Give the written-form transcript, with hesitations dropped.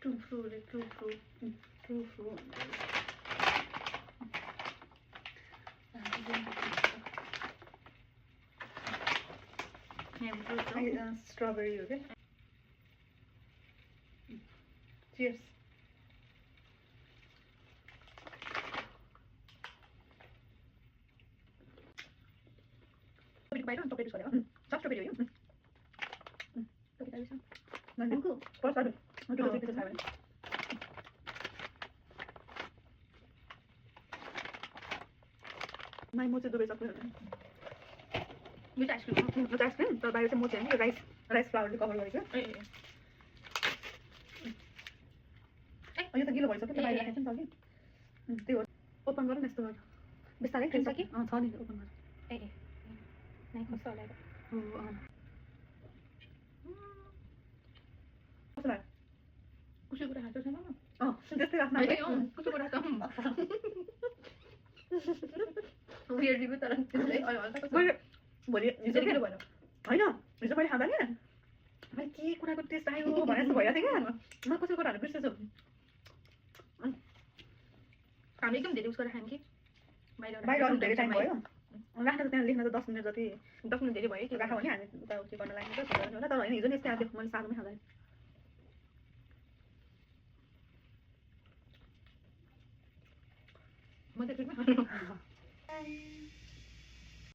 true फ्रू रे true फ्रू true फ्रू strawberry हो क्या चियर्स बाहिर नि तपाईँ गरेर सब स्ट्रबेरी हो यो ननको पर्छ अरे त्यो चाहिँ खायो भने माइ मोचे दुबै सक्यो यो चाहिँ आइसक्रिम तर बाहिर चाहिँ मोचे होइन यो राइस फ्लावरले कभर गरेको यो त गिलो भइसक्यो बाहिर राखेको छ नि त अघि त्यही हो ओपन गर न यस्तो गरेर बिस्तारै छ कि छ नि ओपन गर नै कस्तो होला कस्तो लाग्यो कुसै कुरा खाएको छैन त्यस्तै आफ्नो कुसै कुरा वियर्ड रिभ्यू तर भोलि हिजो के भयो होइन हिजो मैले खाँदा नि मैले के कुराको टेस्ट आयो भने जस्तो भइरहेको थियो क्या म कसै कुराहरू बिर्सेछु हामी एकदम धेरै उस गरेर खायौँ कि बाहिर अरू धेरै टाइम भयो राख्न त त्यहाँ लेख्न त 10 मिनट जति 10 मिनट धेरै भयो कि राख्यो भने हामी उता उति गर्न लाग्ने त होला तर होइन हिजो नि यस्तै आएको मैले साथमै खाँदा म त